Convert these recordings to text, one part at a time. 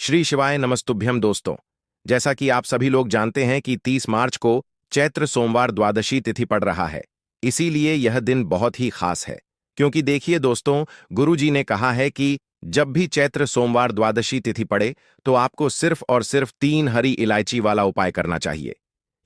श्री शिवाय नमस्तुभ्यम दोस्तों। जैसा कि आप सभी लोग जानते हैं कि 30 मार्च को चैत्र सोमवार द्वादशी तिथि पड़ रहा है। इसीलिए यह दिन बहुत ही खास है, क्योंकि देखिए दोस्तों, गुरु जी ने कहा है कि जब भी चैत्र सोमवार द्वादशी तिथि पड़े तो आपको सिर्फ और सिर्फ 3 हरी इलायची वाला उपाय करना चाहिए।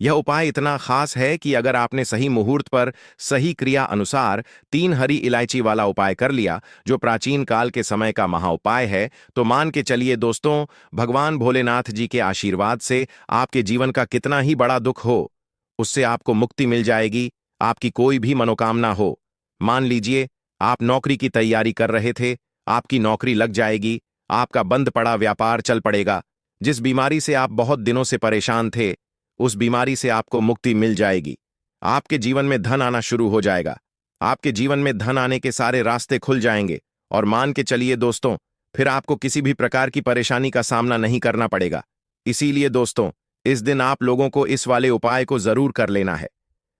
यह उपाय इतना खास है कि अगर आपने सही मुहूर्त पर सही क्रिया अनुसार 3 हरी इलायची वाला उपाय कर लिया, जो प्राचीन काल के समय का महाउपाय है, तो मान के चलिए दोस्तों, भगवान भोलेनाथ जी के आशीर्वाद से आपके जीवन का कितना ही बड़ा दुख हो, उससे आपको मुक्ति मिल जाएगी। आपकी कोई भी मनोकामना हो, मान लीजिए आप नौकरी की तैयारी कर रहे थे, आपकी नौकरी लग जाएगी, आपका बंद पड़ा व्यापार चल पड़ेगा, जिस बीमारी से आप बहुत दिनों से परेशान थे, उस बीमारी से आपको मुक्ति मिल जाएगी। आपके जीवन में धन आना शुरू हो जाएगा, आपके जीवन में धन आने के सारे रास्ते खुल जाएंगे। और मान के चलिए दोस्तों, फिर आपको किसी भी प्रकार की परेशानी का सामना नहीं करना पड़ेगा। इसीलिए दोस्तों, इस दिन आप लोगों को इस वाले उपाय को जरूर कर लेना है।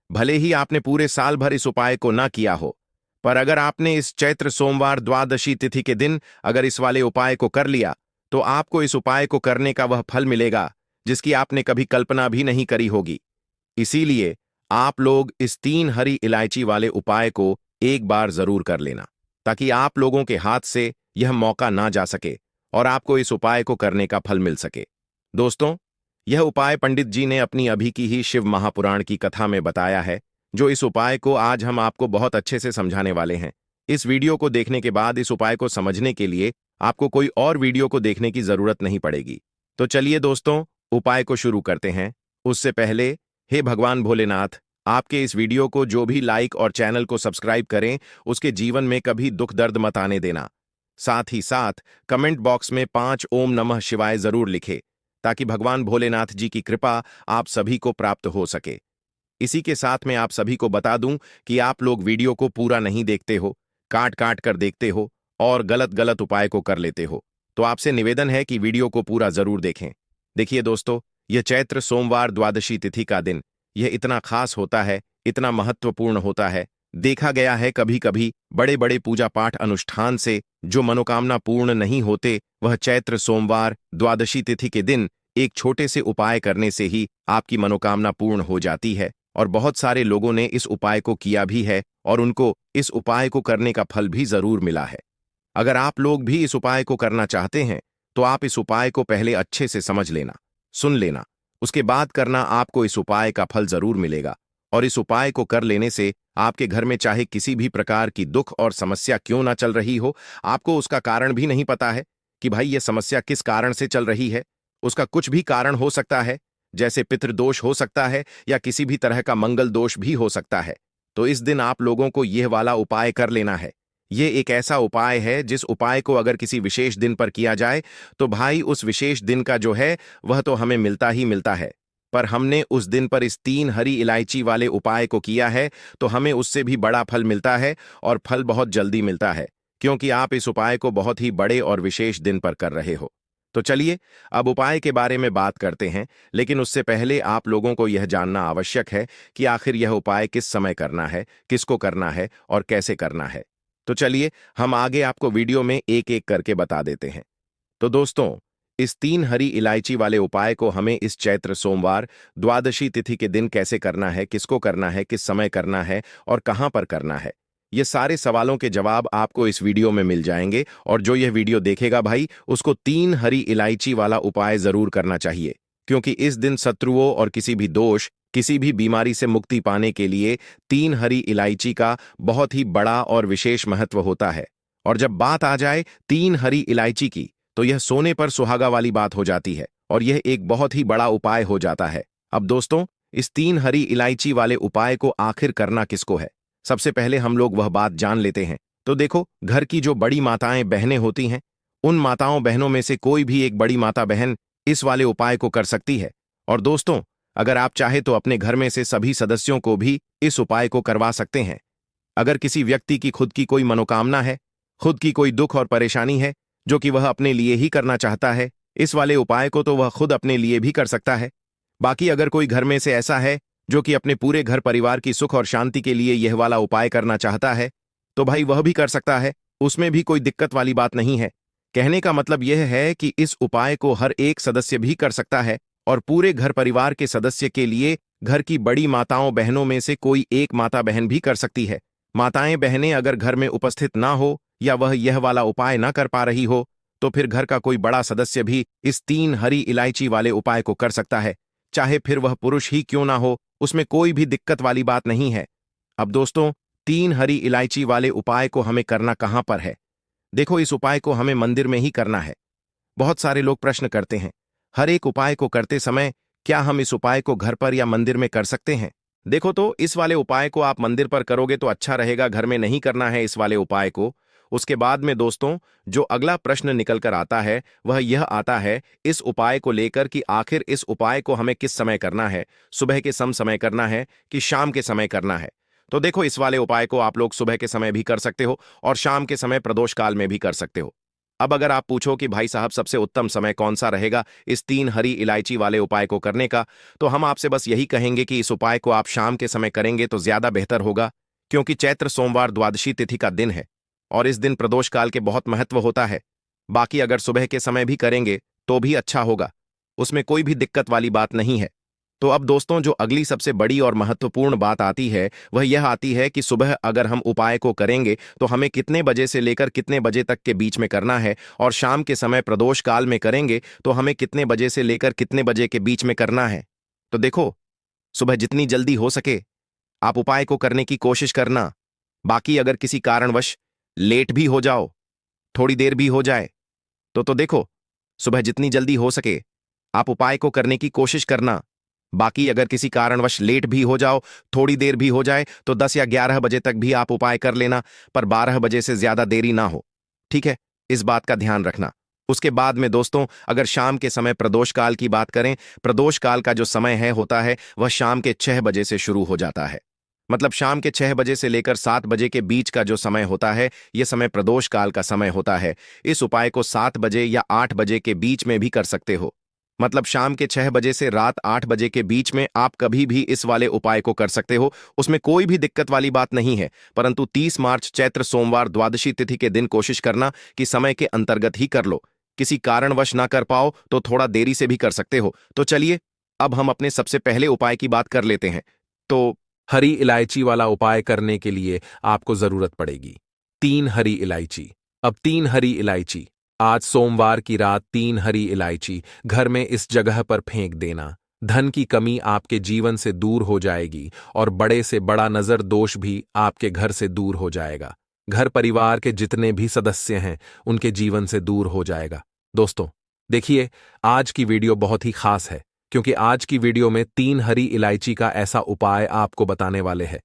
भले ही आपने पूरे साल भर इस उपाय को ना किया हो, पर अगर आपने इस चैत्र सोमवार द्वादशी तिथि के दिन अगर इस वाले उपाय को कर लिया, तो आपको इस उपाय को करने का वह फल मिलेगा जिसकी आपने कभी कल्पना भी नहीं करी होगी। इसीलिए आप लोग इस 3 हरी इलायची वाले उपाय को एक बार जरूर कर लेना, ताकि आप लोगों के हाथ से यह मौका ना जा सके और आपको इस उपाय को करने का फल मिल सके। दोस्तों, यह उपाय पंडित जी ने अपनी अभी की ही शिव महापुराण की कथा में बताया है, जो इस उपाय को आज हम आपको बहुत अच्छे से समझाने वाले हैं। इस वीडियो को देखने के बाद इस उपाय को समझने के लिए आपको कोई और वीडियो को देखने की जरूरत नहीं पड़ेगी। तो चलिए दोस्तों, उपाय को शुरू करते हैं। उससे पहले, हे भगवान भोलेनाथ, आपके इस वीडियो को जो भी लाइक और चैनल को सब्सक्राइब करें, उसके जीवन में कभी दुख दर्द मत आने देना। साथ ही साथ कमेंट बॉक्स में 5 ओम नमः शिवाय जरूर लिखे, ताकि भगवान भोलेनाथ जी की कृपा आप सभी को प्राप्त हो सके। इसी के साथ मैं आप सभी को बता दूं कि आप लोग वीडियो को पूरा नहीं देखते हो, काट काट कर देखते हो और गलत गलत उपाय को कर लेते हो। तो आपसे निवेदन है कि वीडियो को पूरा जरूर देखें। देखिए दोस्तों, यह चैत्र सोमवार द्वादशी तिथि का दिन, यह इतना खास होता है, इतना महत्वपूर्ण होता है। देखा गया है कभी कभी बड़े बड़े पूजा पाठ अनुष्ठान से जो मनोकामना पूर्ण नहीं होते, वह चैत्र सोमवार द्वादशी तिथि के दिन एक छोटे से उपाय करने से ही आपकी मनोकामना पूर्ण हो जाती है। और बहुत सारे लोगों ने इस उपाय को किया भी है और उनको इस उपाय को करने का फल भी जरूर मिला है। अगर आप लोग भी इस उपाय को करना चाहते हैं, तो आप इस उपाय को पहले अच्छे से समझ लेना, सुन लेना, उसके बाद करना। आपको इस उपाय का फल जरूर मिलेगा। और इस उपाय को कर लेने से आपके घर में चाहे किसी भी प्रकार की दुख और समस्या क्यों ना चल रही हो, आपको उसका कारण भी नहीं पता है कि भाई यह समस्या किस कारण से चल रही है। उसका कुछ भी कारण हो सकता है, जैसे पितृदोष हो सकता है या किसी भी तरह का मंगल दोष भी हो सकता है। तो इस दिन आप लोगों को यह वाला उपाय कर लेना है। ये एक ऐसा उपाय है जिस उपाय को अगर किसी विशेष दिन पर किया जाए, तो भाई उस विशेष दिन का जो है वह तो हमें मिलता ही मिलता है। पर हमने उस दिन पर इस 3 हरी इलायची वाले उपाय को किया है, तो हमें उससे भी बड़ा फल मिलता है और फल बहुत जल्दी मिलता है, क्योंकि आप इस उपाय को बहुत ही बड़े और विशेष दिन पर कर रहे हो। तो चलिए अब उपाय के बारे में बात करते हैं, लेकिन उससे पहले आप लोगों को यह जानना आवश्यक है कि आखिर यह उपाय किस समय करना है, किसको करना है और कैसे करना है। तो चलिए हम आगे आपको वीडियो में एक एक करके बता देते हैं। तो दोस्तों, इस 3 हरी इलायची वाले उपाय को हमें इस चैत्र सोमवार द्वादशी तिथि के दिन कैसे करना है, किसको करना है, किस समय करना है और कहां पर करना है, ये सारे सवालों के जवाब आपको इस वीडियो में मिल जाएंगे। और जो यह वीडियो देखेगा भाई, उसको 3 हरी इलायची वाला उपाय जरूर करना चाहिए, क्योंकि इस दिन शत्रुओं और किसी भी दोष, किसी भी बीमारी से मुक्ति पाने के लिए 3 हरी इलायची का बहुत ही बड़ा और विशेष महत्व होता है। और जब बात आ जाए 3 हरी इलायची की, तो यह सोने पर सुहागा वाली बात हो जाती है और यह एक बहुत ही बड़ा उपाय हो जाता है। अब दोस्तों, इस 3 हरी इलायची वाले उपाय को आखिर करना किसको है, सबसे पहले हम लोग वह बात जान लेते हैं। तो देखो, घर की जो बड़ी माताएं बहनें होती हैं, उन माताओं बहनों में से कोई भी एक बड़ी माता बहन इस वाले उपाय को कर सकती है। और दोस्तों, अगर आप चाहे तो अपने घर में से सभी सदस्यों को भी इस उपाय को करवा सकते हैं। अगर किसी व्यक्ति की खुद की कोई मनोकामना है, खुद की कोई दुख और परेशानी है जो कि वह अपने लिए ही करना चाहता है, इस वाले उपाय को तो वह खुद अपने लिए भी कर सकता है। बाकी अगर कोई घर में से ऐसा है जो कि अपने पूरे घर परिवार की सुख और शांति के लिए यह वाला उपाय करना चाहता है, तो भाई वह भी कर सकता है, उसमें भी कोई दिक्कत वाली बात नहीं है। कहने का मतलब यह है कि इस उपाय को हर एक सदस्य भी कर सकता है और पूरे घर परिवार के सदस्य के लिए घर की बड़ी माताओं बहनों में से कोई एक माता बहन भी कर सकती है। माताएं बहनें अगर घर में उपस्थित ना हो या वह यह वाला उपाय ना कर पा रही हो तो फिर घर का कोई बड़ा सदस्य भी इस 3 हरी इलायची वाले उपाय को कर सकता है, चाहे फिर वह पुरुष ही क्यों ना हो, उसमें कोई भी दिक्कत वाली बात नहीं है। अब दोस्तों, 3 हरी इलायची वाले उपाय को हमें करना कहां पर है? देखो, इस उपाय को हमें मंदिर में ही करना है। बहुत सारे लोग प्रश्न करते हैं, हर एक उपाय को करते समय क्या हम इस उपाय को घर पर या मंदिर में कर सकते हैं? देखो, तो इस वाले उपाय को आप मंदिर पर करोगे तो अच्छा रहेगा, घर में नहीं करना है इस वाले उपाय को। उसके बाद में दोस्तों, जो अगला प्रश्न निकल कर आता है वह यह आता है इस उपाय को लेकर कि आखिर इस उपाय को हमें किस समय करना है, सुबह के समय करना है कि शाम के समय करना है? तो देखो, इस वाले उपाय को आप लोग सुबह के समय भी कर सकते हो और शाम के समय प्रदोष काल में भी कर सकते हो। अब अगर आप पूछो कि भाई साहब सबसे उत्तम समय कौन सा रहेगा इस 3 हरी इलायची वाले उपाय को करने का, तो हम आपसे बस यही कहेंगे कि इस उपाय को आप शाम के समय करेंगे तो ज्यादा बेहतर होगा, क्योंकि चैत्र सोमवार द्वादशी तिथि का दिन है और इस दिन प्रदोष काल के बहुत महत्व होता है। बाकी अगर सुबह के समय भी करेंगे तो भी अच्छा होगा, उसमें कोई भी दिक्कत वाली बात नहीं है। तो अब दोस्तों, जो अगली सबसे बड़ी और महत्वपूर्ण बात आती है वह यह आती है कि सुबह अगर हम उपाय को करेंगे तो हमें कितने बजे से लेकर कितने बजे तक के बीच में करना है, और शाम के समय प्रदोष काल में करेंगे तो हमें कितने बजे से लेकर कितने बजे के बीच में करना है। तो देखो, सुबह जितनी जल्दी हो सके आप उपाय को करने की कोशिश करना। बाकी अगर किसी कारणवश लेट भी हो जाओ, थोड़ी देर भी हो जाए, तो देखो, सुबह जितनी जल्दी हो सके आप उपाय को करने की कोशिश करना। बाकी अगर किसी कारणवश लेट भी हो जाओ, थोड़ी देर भी हो जाए, तो 10 या 11 बजे तक भी आप उपाय कर लेना, पर 12 बजे से ज्यादा देरी ना हो। ठीक है, इस बात का ध्यान रखना। उसके बाद में दोस्तों, अगर शाम के समय प्रदोष काल की बात करें, प्रदोष काल का जो समय है होता है वह शाम के 6 बजे से शुरू हो जाता है। मतलब शाम के 6 बजे से लेकर 7 बजे के बीच का जो समय होता है, यह समय प्रदोष काल का समय होता है। इस उपाय को 7 बजे या 8 बजे के बीच में भी कर सकते हो। मतलब शाम के 6 बजे से रात 8 बजे के बीच में आप कभी भी इस वाले उपाय को कर सकते हो, उसमें कोई भी दिक्कत वाली बात नहीं है। परंतु 30 मार्च चैत्र सोमवार द्वादशी तिथि के दिन कोशिश करना कि समय के अंतर्गत ही कर लो। किसी कारणवश ना कर पाओ तो थोड़ा देरी से भी कर सकते हो। तो चलिए, अब हम अपने सबसे पहले उपाय की बात कर लेते हैं। तो हरी इलायची वाला उपाय करने के लिए आपको जरूरत पड़ेगी 3 हरी इलायची। अब 3 हरी इलायची, आज सोमवार की रात 3 हरी इलायची घर में इस जगह पर फेंक देना। धन की कमी आपके जीवन से दूर हो जाएगी और बड़े से बड़ा नजर दोष भी आपके घर से दूर हो जाएगा। घर परिवार के जितने भी सदस्य हैं उनके जीवन से दूर हो जाएगा। दोस्तों, देखिए, आज की वीडियो बहुत ही खास है, क्योंकि आज की वीडियो में 3 हरी इलायची का ऐसा उपाय आपको बताने वाले हैं।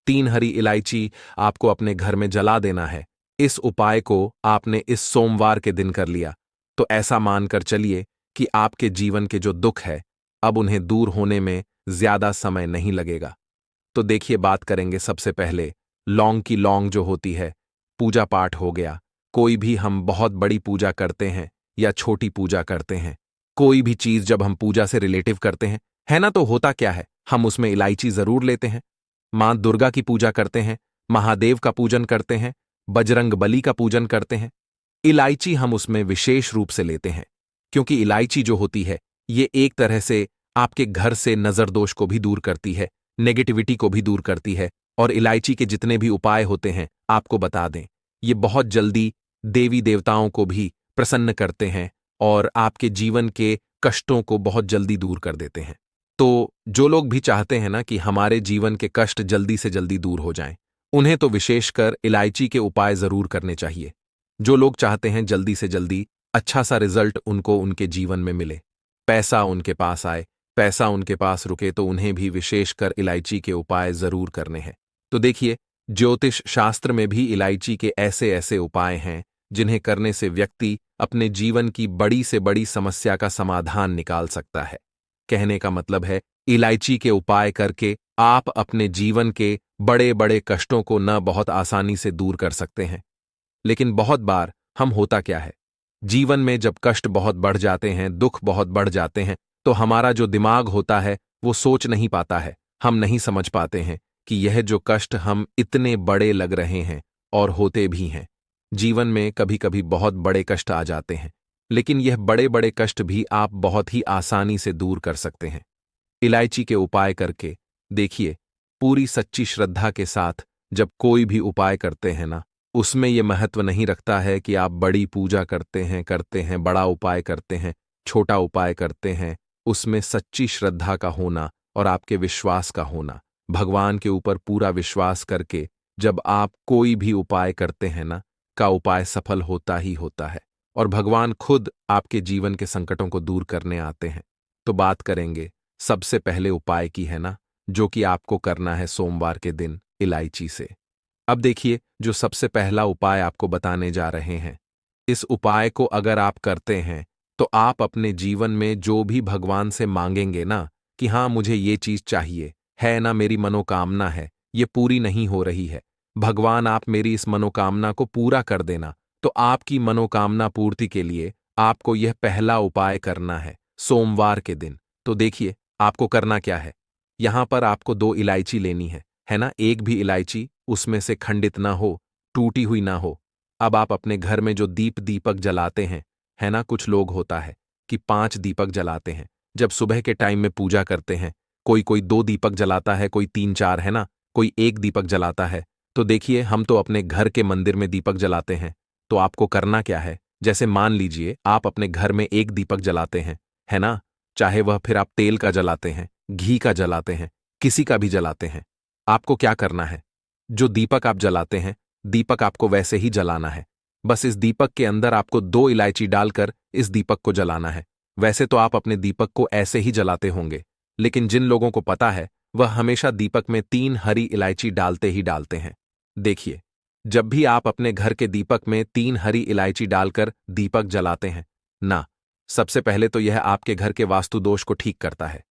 3 हरी इलायची आपको अपने घर में जला देना है। इस उपाय को आपने इस सोमवार के दिन कर लिया तो ऐसा मानकर चलिए कि आपके जीवन के जो दुख है अब उन्हें दूर होने में ज्यादा समय नहीं लगेगा। तो देखिए, बात करेंगे सबसे पहले लौंग की। लौंग जो होती है, पूजा पाठ हो गया, कोई भी हम बहुत बड़ी पूजा करते हैं या छोटी पूजा करते हैं, कोई भी चीज जब हम पूजा से रिलेटिव करते हैं, है ना, तो होता क्या है, हम उसमें इलायची जरूर लेते हैं। मां दुर्गा की पूजा करते हैं, महादेव का पूजन करते हैं, बजरंग बली का पूजन करते हैं, इलायची हम उसमें विशेष रूप से लेते हैं, क्योंकि इलायची जो होती है ये एक तरह से आपके घर से नजर दोष को भी दूर करती है, नेगेटिविटी को भी दूर करती है। और इलायची के जितने भी उपाय होते हैं आपको बता दें, ये बहुत जल्दी देवी देवताओं को भी प्रसन्न करते हैं और आपके जीवन के कष्टों को बहुत जल्दी दूर कर देते हैं। तो जो लोग भी चाहते हैं ना कि हमारे जीवन के कष्ट जल्दी से जल्दी दूर हो जाएं, उन्हें तो विशेषकर इलायची के उपाय जरूर करने चाहिए। जो लोग चाहते हैं जल्दी से जल्दी अच्छा सा रिजल्ट उनको उनके जीवन में मिले, पैसा उनके पास आए, पैसा उनके पास रुके, तो उन्हें भी विशेषकर इलायची के उपाय जरूर करने हैं। तो देखिए, ज्योतिष शास्त्र में भी इलायची के ऐसे ऐसे उपाय हैं जिन्हें करने से व्यक्ति अपने जीवन की बड़ी से बड़ी समस्या का समाधान निकाल सकता है। कहने का मतलब है, इलायची के उपाय करके आप अपने जीवन के बड़े बड़े कष्टों को न बहुत आसानी से दूर कर सकते हैं। लेकिन बहुत बार हम होता क्या है, जीवन में जब कष्ट बहुत बढ़ जाते हैं, दुख बहुत बढ़ जाते हैं, तो हमारा जो दिमाग होता है वो सोच नहीं पाता है, हम नहीं समझ पाते हैं कि यह जो कष्ट हम इतने बड़े लग रहे हैं और होते भी हैं। जीवन में कभी कभी बहुत बड़े कष्ट आ जाते हैं, लेकिन यह बड़े बड़े कष्ट भी आप बहुत ही आसानी से दूर कर सकते हैं इलायची के उपाय करके। देखिए, पूरी सच्ची श्रद्धा के साथ जब कोई भी उपाय करते हैं ना, उसमें यह महत्व नहीं रखता है कि आप बड़ी पूजा करते हैं, बड़ा उपाय करते हैं, छोटा उपाय करते हैं। उसमें सच्ची श्रद्धा का होना और आपके विश्वास का होना, भगवान के ऊपर पूरा विश्वास करके जब आप कोई भी उपाय करते हैं ना, का उपाय सफल होता ही होता है और भगवान खुद आपके जीवन के संकटों को दूर करने आते हैं। तो बात करेंगे सबसे पहले उपाय की, है ना, जो कि आपको करना है सोमवार के दिन इलायची से। अब देखिए, जो सबसे पहला उपाय आपको बताने जा रहे हैं, इस उपाय को अगर आप करते हैं तो आप अपने जीवन में जो भी भगवान से मांगेंगे ना कि हाँ मुझे ये चीज चाहिए, है ना, मेरी मनोकामना है, ये पूरी नहीं हो रही है, भगवान आप मेरी इस मनोकामना को पूरा कर देना। तो आपकी मनोकामना पूर्ति के लिए आपको यह पहला उपाय करना है सोमवार के दिन। तो देखिए, आपको करना क्या है। यहां पर आपको 2 इलायची लेनी है ना, एक भी इलायची उसमें से खंडित ना हो, टूटी हुई ना हो। अब आप अपने घर में जो दीपक जलाते हैं, है ना, कुछ लोग होता है कि 5 दीपक जलाते हैं जब सुबह के टाइम में पूजा करते हैं। कोई कोई 2 दीपक जलाता है, कोई 3-4, है ना, कोई 1 दीपक जलाता है। तो देखिए, हम तो अपने घर के मंदिर में दीपक जलाते हैं। तो आपको करना क्या है, जैसे मान लीजिए आप अपने घर में 1 दीपक जलाते हैं, है ना, चाहे वह फिर आप तेल का जलाते हैं, घी का जलाते हैं, किसी का भी जलाते हैं। आपको क्या करना है, जो दीपक आप जलाते हैं, दीपक आपको वैसे ही जलाना है। बस इस दीपक के अंदर आपको 2 इलायची डालकर इस दीपक को जलाना है। वैसे तो आप अपने दीपक को ऐसे ही जलाते होंगे, लेकिन जिन लोगों को पता है वह हमेशा दीपक में 3 हरी इलायची डालते ही डालते हैं। देखिए, जब भी आप अपने घर के दीपक में 3 हरी इलायची डालकर दीपक जलाते हैं ना, सबसे पहले तो यह आपके घर के वास्तु दोष को ठीक करता है।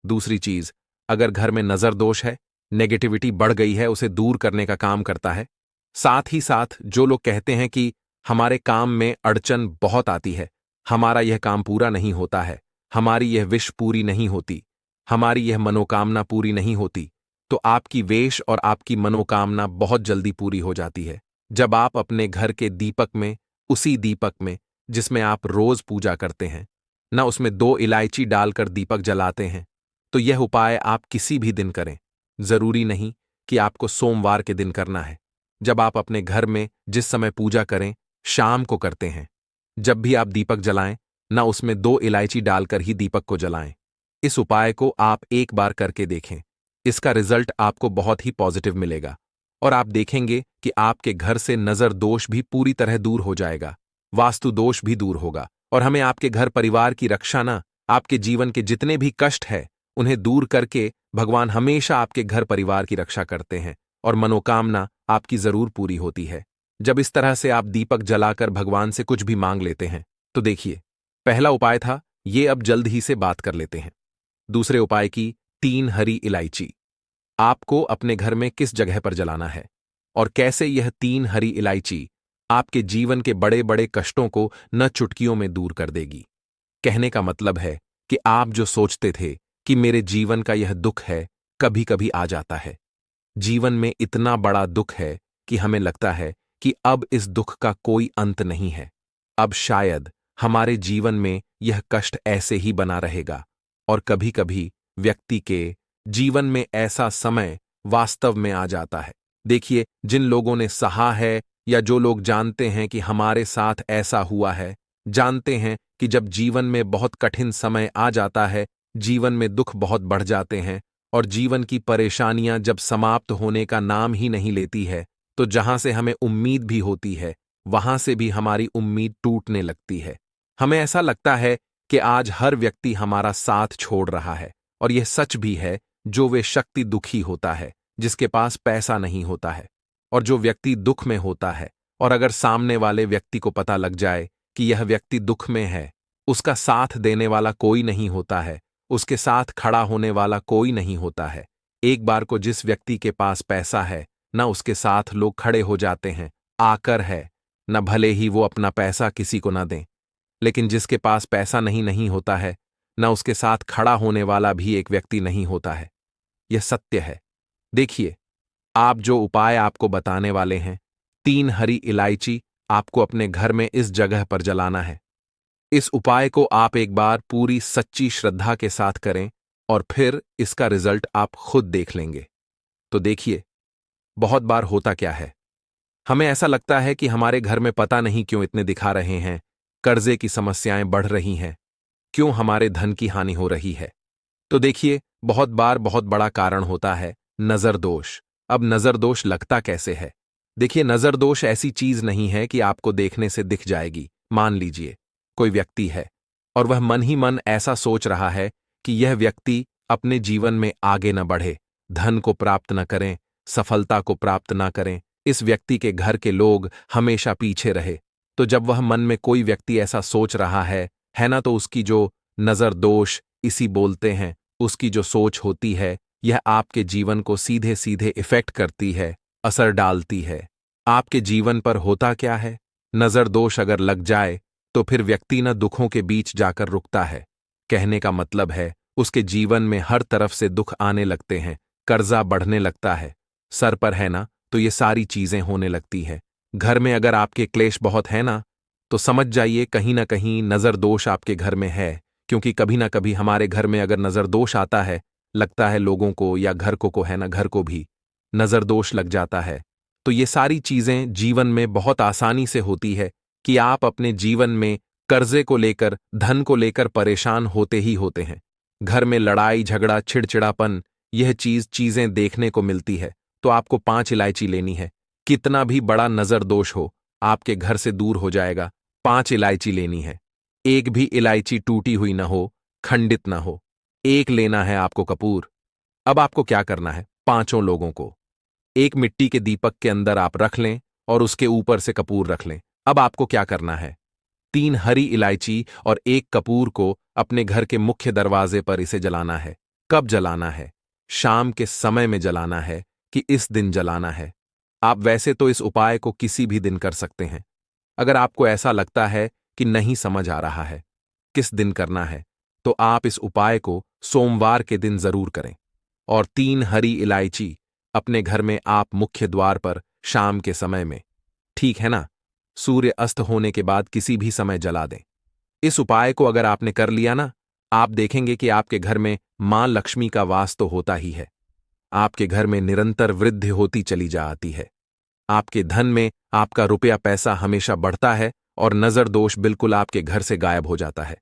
दूसरी चीज, अगर घर में नजर दोष है, नेगेटिविटी बढ़ गई है, उसे दूर करने का काम करता है। साथ ही साथ जो लोग कहते हैं कि हमारे काम में अड़चन बहुत आती है, हमारा यह काम पूरा नहीं होता है, हमारी यह विश पूरी नहीं होती, हमारी यह मनोकामना पूरी नहीं होती, तो आपकी वेश और आपकी मनोकामना बहुत जल्दी पूरी हो जाती है जब आप अपने घर के दीपक में, उसी दीपक में जिसमें आप रोज पूजा करते हैं ना, उसमें 2 इलायची डालकर दीपक जलाते हैं। तो यह उपाय आप किसी भी दिन करें, जरूरी नहीं कि आपको सोमवार के दिन करना है। जब आप अपने घर में जिस समय पूजा करें, शाम को करते हैं, जब भी आप दीपक जलाएं ना, उसमें 2 इलायची डालकर ही दीपक को जलाएं। इस उपाय को आप एक बार करके देखें, इसका रिजल्ट आपको बहुत ही पॉजिटिव मिलेगा और आप देखेंगे कि आपके घर से नजर दोष भी पूरी तरह दूर हो जाएगा, वास्तु दोष भी दूर होगा और हमें आपके घर परिवार की रक्षा ना, आपके जीवन के जितने भी कष्ट है उन्हें दूर करके भगवान हमेशा आपके घर परिवार की रक्षा करते हैं और मनोकामना आपकी जरूर पूरी होती है जब इस तरह से आप दीपक जलाकर भगवान से कुछ भी मांग लेते हैं। तो देखिए, पहला उपाय था ये, अब जल्द ही से बात कर लेते हैं दूसरे उपाय की। 3 हरी इलायची आपको अपने घर में किस जगह पर जलाना है और कैसे यह 3 हरी इलायची आपके जीवन के बड़े बड़े कष्टों को न चुटकियों में दूर कर देगी। कहने का मतलब है कि आप जो सोचते थे कि मेरे जीवन का यह दुख है, कभी कभी आ जाता है, जीवन में इतना बड़ा दुख है कि हमें लगता है कि अब इस दुख का कोई अंत नहीं है, अब शायद हमारे जीवन में यह कष्ट ऐसे ही बना रहेगा। और कभी कभी व्यक्ति के जीवन में ऐसा समय वास्तव में आ जाता है। देखिए, जिन लोगों ने सहा है या जो लोग जानते हैं कि हमारे साथ ऐसा हुआ है, जानते हैं कि जब जीवन में बहुत कठिन समय आ जाता है, जीवन में दुख बहुत बढ़ जाते हैं और जीवन की परेशानियां जब समाप्त होने का नाम ही नहीं लेती है, तो जहां से हमें उम्मीद भी होती है, वहां से भी हमारी उम्मीद टूटने लगती है। हमें ऐसा लगता है कि आज हर व्यक्ति हमारा साथ छोड़ रहा है और यह सच भी है। जो वे शक्ति दुखी होता है जिसके पास पैसा नहीं होता है, और जो व्यक्ति दुख में होता है और अगर सामने वाले व्यक्ति को पता लग जाए कि यह व्यक्ति दुख में है, उसका साथ देने वाला कोई नहीं होता है, उसके साथ खड़ा होने वाला कोई नहीं होता है। एक बार को जिस व्यक्ति के पास पैसा है ना, उसके साथ लोग खड़े हो जाते हैं, आकर है न, भले ही वो अपना पैसा किसी को ना दें, लेकिन जिसके पास पैसा नहीं होता है न, उसके साथ खड़ा होने वाला भी एक व्यक्ति नहीं होता है। यह सत्य है। देखिए, आप जो उपाय आपको बताने वाले हैं, 3 हरी इलायची आपको अपने घर में इस जगह पर जलाना है। इस उपाय को आप एक बार पूरी सच्ची श्रद्धा के साथ करें और फिर इसका रिजल्ट आप खुद देख लेंगे। तो देखिए, बहुत बार होता क्या है, हमें ऐसा लगता है कि हमारे घर में पता नहीं क्यों इतने दिखा रहे हैं, कर्जे की समस्याएं बढ़ रही हैं, क्यों हमारे धन की हानि हो रही है। तो देखिए, बहुत बार बहुत बड़ा कारण होता है नजर दोष। अब नजर दोष लगता कैसे है? देखिए, नजर दोष ऐसी चीज नहीं है कि आपको देखने से दिख जाएगी। मान लीजिए कोई व्यक्ति है और वह मन ही मन ऐसा सोच रहा है कि यह व्यक्ति अपने जीवन में आगे न बढ़े, धन को प्राप्त न करें, सफलता को प्राप्त न करें, इस व्यक्ति के घर के लोग हमेशा पीछे रहे। तो जब वह मन में कोई व्यक्ति ऐसा सोच रहा है ना, तो उसकी जो नजर दोष इसी बोलते हैं, उसकी जो सोच होती है, यह आपके जीवन को सीधे सीधे इफेक्ट करती है, असर डालती है। आपके जीवन पर होता क्या है, नजर दोष अगर लग जाए तो फिर व्यक्ति न दुखों के बीच जाकर रुकता है। कहने का मतलब है, उसके जीवन में हर तरफ से दुख आने लगते हैं, कर्जा बढ़ने लगता है, सर पर है ना, तो ये सारी चीजें होने लगती है। घर में अगर आपके क्लेश बहुत है ना, तो समझ जाइए कहीं ना कहीं नजर दोष आपके घर में है। क्योंकि कभी ना कभी हमारे घर में अगर नजर दोष आता है, लगता है लोगों को या घर को है ना, घर को भी नजर दोष लग जाता है। तो ये सारी चीजें जीवन में बहुत आसानी से होती है कि आप अपने जीवन में कर्जे को लेकर, धन को लेकर परेशान होते ही होते हैं। घर में लड़ाई झगड़ा, चिड़चिड़ापन, यह चीजें देखने को मिलती है। तो आपको 5 इलायची लेनी है। कितना भी बड़ा नजर दोष हो, आपके घर से दूर हो जाएगा। 5 इलायची लेनी है। एक भी इलायची टूटी हुई ना हो, खंडित ना हो। एक लेना है आपको कपूर। अब आपको क्या करना है, 5 लोगों को एक मिट्टी के दीपक के अंदर आप रख लें और उसके ऊपर से कपूर रख लें। अब आपको क्या करना है, 3 हरी इलायची और 1 कपूर को अपने घर के मुख्य दरवाजे पर इसे जलाना है। कब जलाना है? शाम के समय में जलाना है कि इस दिन जलाना है? आप वैसे तो इस उपाय को किसी भी दिन कर सकते हैं। अगर आपको ऐसा लगता है कि नहीं समझ आ रहा है किस दिन करना है, तो आप इस उपाय को सोमवार के दिन जरूर करें। और 3 हरी इलायची अपने घर में आप मुख्य द्वार पर शाम के समय में, ठीक है ना, सूर्य अस्त होने के बाद किसी भी समय जला दें। इस उपाय को अगर आपने कर लिया ना, आप देखेंगे कि आपके घर में मां लक्ष्मी का वास तो होता ही है। आपके घर में निरंतर वृद्धि होती चली जाती है। आपके धन में आपका रुपया पैसा हमेशा बढ़ता है और नजर दोष बिल्कुल आपके घर से गायब हो जाता है।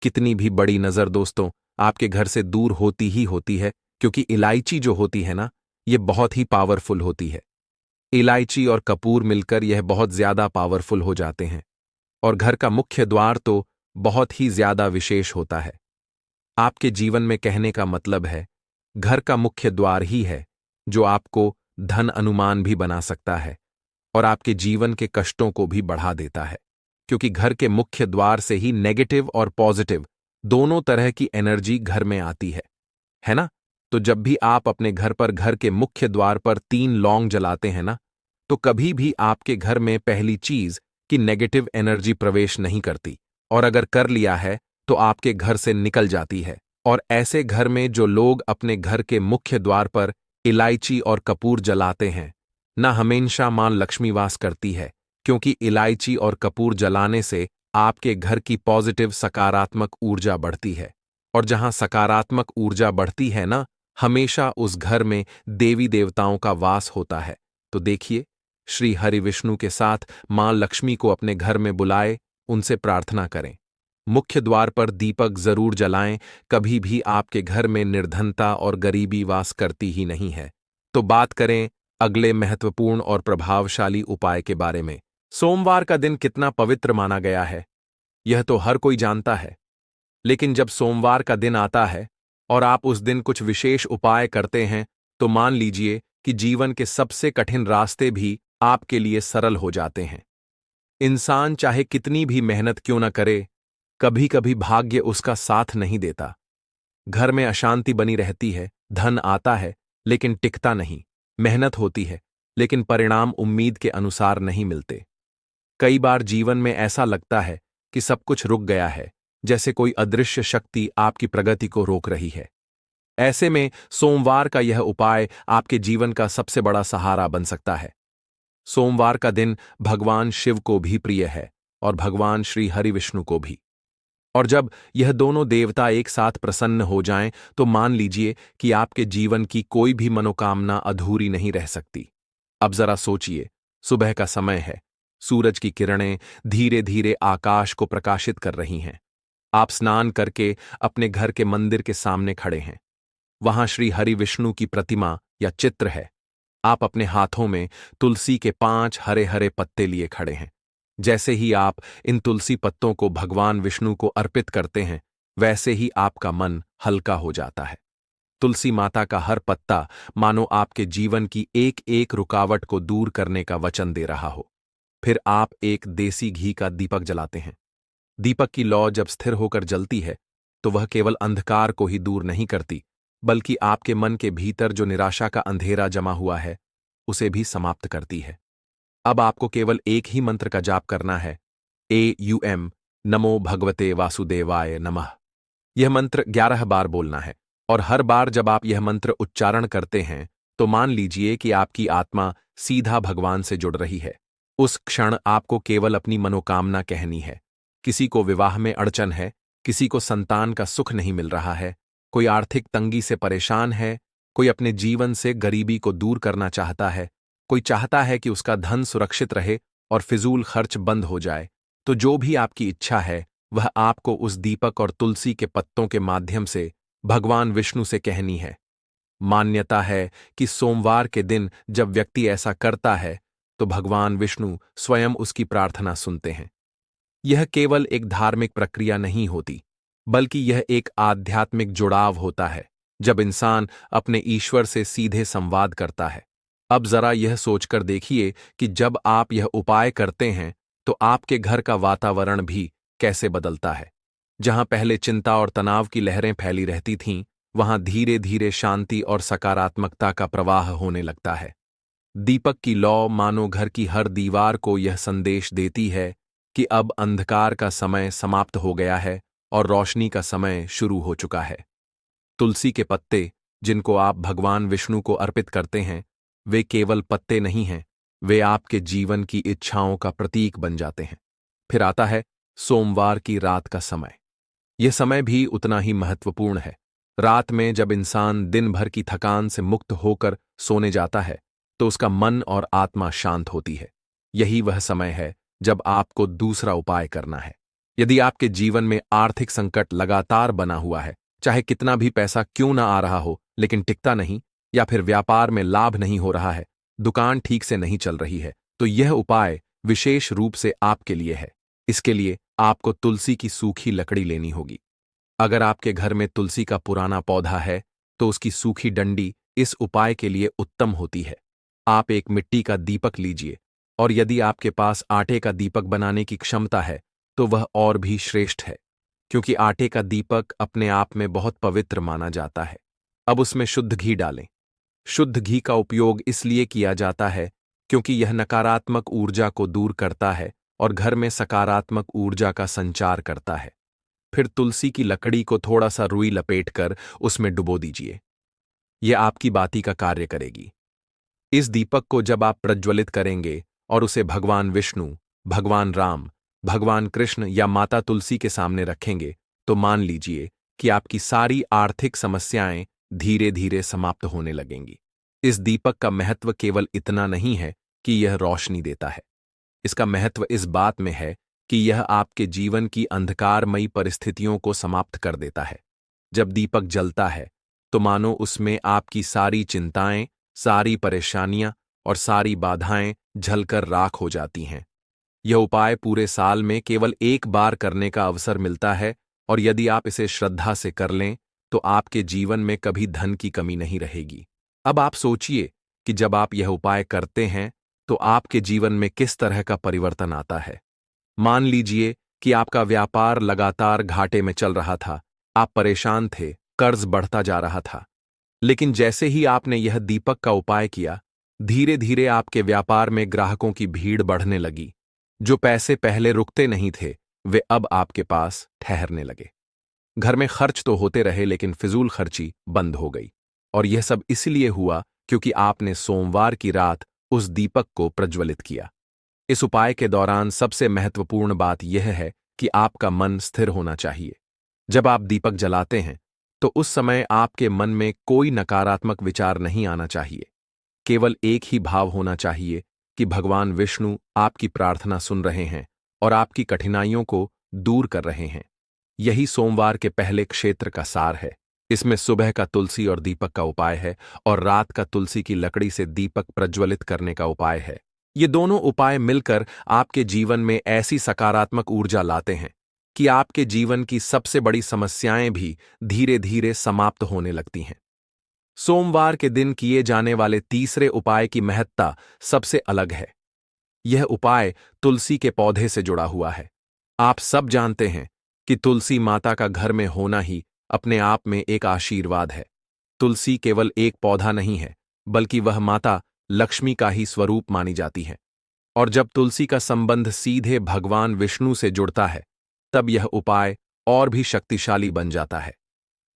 कितनी भी बड़ी नजर दोस्तों आपके घर से दूर होती ही होती है, क्योंकि इलायची जो होती है ना, ये बहुत ही पावरफुल होती है। इलायची और कपूर मिलकर यह बहुत ज्यादा पावरफुल हो जाते हैं। और घर का मुख्य द्वार तो बहुत ही ज्यादा विशेष होता है। आपके जीवन में कहने का मतलब है, घर का मुख्य द्वार ही है जो आपको धन अनुमान भी बना सकता है और आपके जीवन के कष्टों को भी बढ़ा देता है। क्योंकि घर के मुख्य द्वार से ही नेगेटिव और पॉजिटिव दोनों तरह की एनर्जी घर में आती है ना? तो जब भी आप अपने घर पर घर के मुख्य द्वार पर 3 लौंग जलाते हैं ना, तो कभी भी आपके घर में पहली चीज कि नेगेटिव एनर्जी प्रवेश नहीं करती, और अगर कर लिया है तो आपके घर से निकल जाती है। और ऐसे घर में जो लोग अपने घर के मुख्य द्वार पर इलायची और कपूर जलाते हैं ना, हमेशा मां लक्ष्मी वास करती है। क्योंकि इलायची और कपूर जलाने से आपके घर की पॉजिटिव सकारात्मक ऊर्जा बढ़ती है, और जहां सकारात्मक ऊर्जा बढ़ती है ना, हमेशा उस घर में देवी देवताओं का वास होता है। तो देखिए, श्री हरि विष्णु के साथ मां लक्ष्मी को अपने घर में बुलाए, उनसे प्रार्थना करें। मुख्य द्वार पर दीपक जरूर जलाएं। कभी भी आपके घर में निर्धनता और गरीबी वास करती ही नहीं है। तो बात करें अगले महत्वपूर्ण और प्रभावशाली उपाय के बारे में। सोमवार का दिन कितना पवित्र माना गया है, यह तो हर कोई जानता है। लेकिन जब सोमवार का दिन आता है और आप उस दिन कुछ विशेष उपाय करते हैं, तो मान लीजिए कि जीवन के सबसे कठिन रास्ते भी आपके लिए सरल हो जाते हैं। इंसान चाहे कितनी भी मेहनत क्यों न करे, कभी कभी भाग्य उसका साथ नहीं देता। घर में अशांति बनी रहती है, धन आता है लेकिन टिकता नहीं, मेहनत होती है लेकिन परिणाम उम्मीद के अनुसार नहीं मिलते। कई बार जीवन में ऐसा लगता है कि सब कुछ रुक गया है, जैसे कोई अदृश्य शक्ति आपकी प्रगति को रोक रही है। ऐसे में सोमवार का यह उपाय आपके जीवन का सबसे बड़ा सहारा बन सकता है। सोमवार का दिन भगवान शिव को भी प्रिय है और भगवान श्री हरि विष्णु को भी। और जब यह दोनों देवता एक साथ प्रसन्न हो जाएं तो मान लीजिए कि आपके जीवन की कोई भी मनोकामना अधूरी नहीं रह सकती। अब जरा सोचिए, सुबह का समय है, सूरज की किरणें धीरे धीरे आकाश को प्रकाशित कर रही हैं। आप स्नान करके अपने घर के मंदिर के सामने खड़े हैं। वहां श्री हरि विष्णु की प्रतिमा या चित्र है। आप अपने हाथों में तुलसी के 5 हरे हरे पत्ते लिए खड़े हैं। जैसे ही आप इन तुलसी पत्तों को भगवान विष्णु को अर्पित करते हैं, वैसे ही आपका मन हल्का हो जाता है। तुलसी माता का हर पत्ता मानो आपके जीवन की एक एक रुकावट को दूर करने का वचन दे रहा हो। फिर आप एक देसी घी का दीपक जलाते हैं। दीपक की लौ जब स्थिर होकर जलती है तो वह केवल अंधकार को ही दूर नहीं करती, बल्कि आपके मन के भीतर जो निराशा का अंधेरा जमा हुआ है उसे भी समाप्त करती है। अब आपको केवल एक ही मंत्र का जाप करना है, AUM नमो भगवते वासुदेवाय नमः। यह मंत्र 11 बार बोलना है और हर बार जब आप यह मंत्र उच्चारण करते हैं तो मान लीजिए कि आपकी आत्मा सीधा भगवान से जुड़ रही है। उस क्षण आपको केवल अपनी मनोकामना कहनी है। किसी को विवाह में अड़चन है, किसी को संतान का सुख नहीं मिल रहा है, कोई आर्थिक तंगी से परेशान है, कोई अपने जीवन से गरीबी को दूर करना चाहता है, कोई चाहता है कि उसका धन सुरक्षित रहे और फिजूल खर्च बंद हो जाए। तो जो भी आपकी इच्छा है वह आपको उस दीपक और तुलसी के पत्तों के माध्यम से भगवान विष्णु से कहनी है। मान्यता है कि सोमवार के दिन जब व्यक्ति ऐसा करता है तो भगवान विष्णु स्वयं उसकी प्रार्थना सुनते हैं। यह केवल एक धार्मिक प्रक्रिया नहीं होती, बल्कि यह एक आध्यात्मिक जुड़ाव होता है, जब इंसान अपने ईश्वर से सीधे संवाद करता है। अब जरा यह सोचकर देखिए कि जब आप यह उपाय करते हैं तो आपके घर का वातावरण भी कैसे बदलता है। जहां पहले चिंता और तनाव की लहरें फैली रहती थीं, वहां धीरे धीरे शांति और सकारात्मकता का प्रवाह होने लगता है। दीपक की लौ मानो घर की हर दीवार को यह संदेश देती है कि अब अंधकार का समय समाप्त हो गया है और रोशनी का समय शुरू हो चुका है। तुलसी के पत्ते, जिनको आप भगवान विष्णु को अर्पित करते हैं, वे केवल पत्ते नहीं हैं, वे आपके जीवन की इच्छाओं का प्रतीक बन जाते हैं। फिर आता है सोमवार की रात का समय। यह समय भी उतना ही महत्वपूर्ण है। रात में जब इंसान दिन भर की थकान से मुक्त होकर सोने जाता है तो उसका मन और आत्मा शांत होती है। यही वह समय है जब आपको दूसरा उपाय करना है। यदि आपके जीवन में आर्थिक संकट लगातार बना हुआ है, चाहे कितना भी पैसा क्यों ना आ रहा हो लेकिन टिकता नहीं, या फिर व्यापार में लाभ नहीं हो रहा है, दुकान ठीक से नहीं चल रही है, तो यह उपाय विशेष रूप से आपके लिए है। इसके लिए आपको तुलसी की सूखी लकड़ी लेनी होगी। अगर आपके घर में तुलसी का पुराना पौधा है तो उसकी सूखी डंडी इस उपाय के लिए उत्तम होती है। आप एक मिट्टी का दीपक लीजिए, और यदि आपके पास आटे का दीपक बनाने की क्षमता है तो वह और भी श्रेष्ठ है, क्योंकि आटे का दीपक अपने आप में बहुत पवित्र माना जाता है। अब उसमें शुद्ध घी डालें। शुद्ध घी का उपयोग इसलिए किया जाता है क्योंकि यह नकारात्मक ऊर्जा को दूर करता है और घर में सकारात्मक ऊर्जा का संचार करता है। फिर तुलसी की लकड़ी को थोड़ा सा रुई लपेटकर उसमें डुबो दीजिए। यह आपकी बाती का कार्य करेगी। इस दीपक को जब आप प्रज्वलित करेंगे और उसे भगवान विष्णु, भगवान राम, भगवान कृष्ण या माता तुलसी के सामने रखेंगे तो मान लीजिए कि आपकी सारी आर्थिक समस्याएं धीरे धीरे समाप्त होने लगेंगी। इस दीपक का महत्व केवल इतना नहीं है कि यह रोशनी देता है। इसका महत्व इस बात में है कि यह आपके जीवन की अंधकारमयी परिस्थितियों को समाप्त कर देता है। जब दीपक जलता है तो मानो उसमें आपकी सारी चिंताएं, सारी परेशानियां और सारी बाधाएं झलकर राख हो जाती हैं। यह उपाय पूरे साल में केवल एक बार करने का अवसर मिलता है, और यदि आप इसे श्रद्धा से कर लें तो आपके जीवन में कभी धन की कमी नहीं रहेगी। अब आप सोचिए कि जब आप यह उपाय करते हैं तो आपके जीवन में किस तरह का परिवर्तन आता है। मान लीजिए कि आपका व्यापार लगातार घाटे में चल रहा था, आप परेशान थे, कर्ज बढ़ता जा रहा था। लेकिन जैसे ही आपने यह दीपक का उपाय किया, धीरे धीरे आपके व्यापार में ग्राहकों की भीड़ बढ़ने लगी। जो पैसे पहले रुकते नहीं थे वे अब आपके पास ठहरने लगे। घर में खर्च तो होते रहे लेकिन फिजूल खर्ची बंद हो गई। और यह सब इसलिए हुआ क्योंकि आपने सोमवार की रात उस दीपक को प्रज्वलित किया। इस उपाय के दौरान सबसे महत्वपूर्ण बात यह है कि आपका मन स्थिर होना चाहिए। जब आप दीपक जलाते हैं तो उस समय आपके मन में कोई नकारात्मक विचार नहीं आना चाहिए। केवल एक ही भाव होना चाहिए कि भगवान विष्णु आपकी प्रार्थना सुन रहे हैं और आपकी कठिनाइयों को दूर कर रहे हैं। यही सोमवार के पहले क्षेत्र का सार है। इसमें सुबह का तुलसी और दीपक का उपाय है और रात का तुलसी की लकड़ी से दीपक प्रज्वलित करने का उपाय है। ये दोनों उपाय मिलकर आपके जीवन में ऐसी सकारात्मक ऊर्जा लाते हैं कि आपके जीवन की सबसे बड़ी समस्याएं भी धीरे धीरे समाप्त होने लगती हैं। सोमवार के दिन किए जाने वाले तीसरे उपाय की महत्ता सबसे अलग है। यह उपाय तुलसी के पौधे से जुड़ा हुआ है। आप सब जानते हैं कि तुलसी माता का घर में होना ही अपने आप में एक आशीर्वाद है। तुलसी केवल एक पौधा नहीं है, बल्कि वह माता लक्ष्मी का ही स्वरूप मानी जाती है। और जब तुलसी का संबंध सीधे भगवान विष्णु से जुड़ता है, तब यह उपाय और भी शक्तिशाली बन जाता है।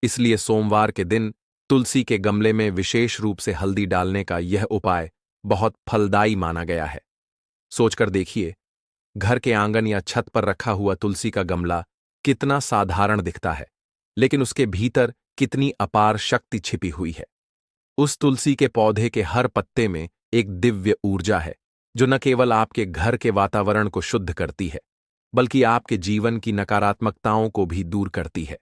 इसलिए सोमवार के दिन तुलसी के गमले में विशेष रूप से हल्दी डालने का यह उपाय बहुत फलदायी माना गया है। सोचकर देखिए, घर के आंगन या छत पर रखा हुआ तुलसी का गमला कितना साधारण दिखता है, लेकिन उसके भीतर कितनी अपार शक्ति छिपी हुई है। उस तुलसी के पौधे के हर पत्ते में एक दिव्य ऊर्जा है, जो न केवल आपके घर के वातावरण को शुद्ध करती है, बल्कि आपके जीवन की नकारात्मकताओं को भी दूर करती है।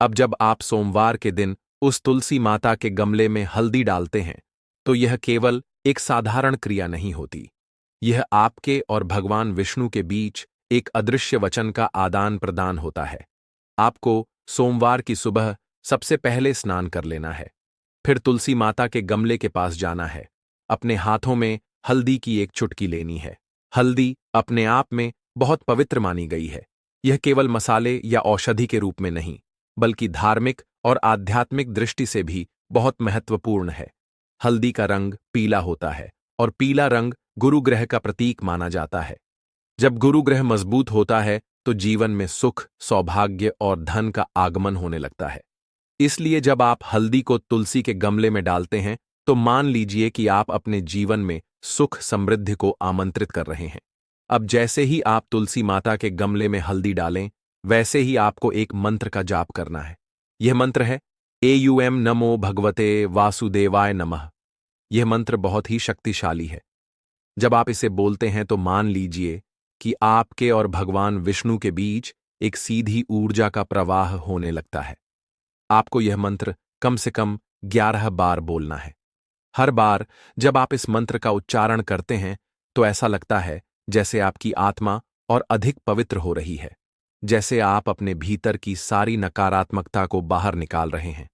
अब जब आप सोमवार के दिन उस तुलसी माता के गमले में हल्दी डालते हैं, तो यह केवल एक साधारण क्रिया नहीं होती। यह आपके और भगवान विष्णु के बीच एक अदृश्य वचन का आदान प्रदान होता है। आपको सोमवार की सुबह सबसे पहले स्नान कर लेना है, फिर तुलसी माता के गमले के पास जाना है। अपने हाथों में हल्दी की एक चुटकी लेनी है। हल्दी अपने आप में बहुत पवित्र मानी गई है। यह केवल मसाले या औषधि के रूप में नहीं, बल्कि धार्मिक और आध्यात्मिक दृष्टि से भी बहुत महत्वपूर्ण है। हल्दी का रंग पीला होता है और पीला रंग गुरु ग्रह का प्रतीक माना जाता है। जब गुरु ग्रह मजबूत होता है तो जीवन में सुख, सौभाग्य और धन का आगमन होने लगता है। इसलिए जब आप हल्दी को तुलसी के गमले में डालते हैं, तो मान लीजिए कि आप अपने जीवन में सुख समृद्धि को आमंत्रित कर रहे हैं। अब जैसे ही आप तुलसी माता के गमले में हल्दी डालें, वैसे ही आपको एक मंत्र का जाप करना है। यह मंत्र है एयूएम नमो भगवते वासुदेवाय नमः। यह मंत्र बहुत ही शक्तिशाली है। जब आप इसे बोलते हैं तो मान लीजिए कि आपके और भगवान विष्णु के बीच एक सीधी ऊर्जा का प्रवाह होने लगता है। आपको यह मंत्र कम से कम 11 बार बोलना है। हर बार जब आप इस मंत्र का उच्चारण करते हैं, तो ऐसा लगता है जैसे आपकी आत्मा और अधिक पवित्र हो रही है, जैसे आप अपने भीतर की सारी नकारात्मकता को बाहर निकाल रहे हैं।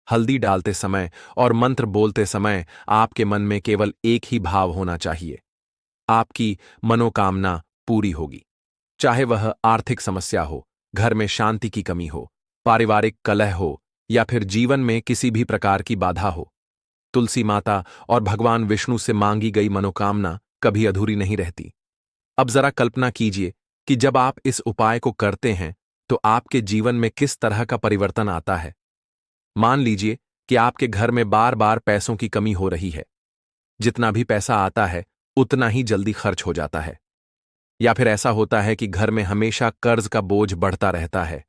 हल्दी डालते समय और मंत्र बोलते समय आपके मन में केवल एक ही भाव होना चाहिए, आपकी मनोकामना पूरी होगी। चाहे वह आर्थिक समस्या हो, घर में शांति की कमी हो, पारिवारिक कलह हो या फिर जीवन में किसी भी प्रकार की बाधा हो, तुलसी माता और भगवान विष्णु से मांगी गई मनोकामना कभी अधूरी नहीं रहती। अब जरा कल्पना कीजिए कि जब आप इस उपाय को करते हैं तो आपके जीवन में किस तरह का परिवर्तन आता है। मान लीजिए कि आपके घर में बार बार पैसों की कमी हो रही है। जितना भी पैसा आता है उतना ही जल्दी खर्च हो जाता है। या फिर ऐसा होता है कि घर में हमेशा कर्ज का बोझ बढ़ता रहता है।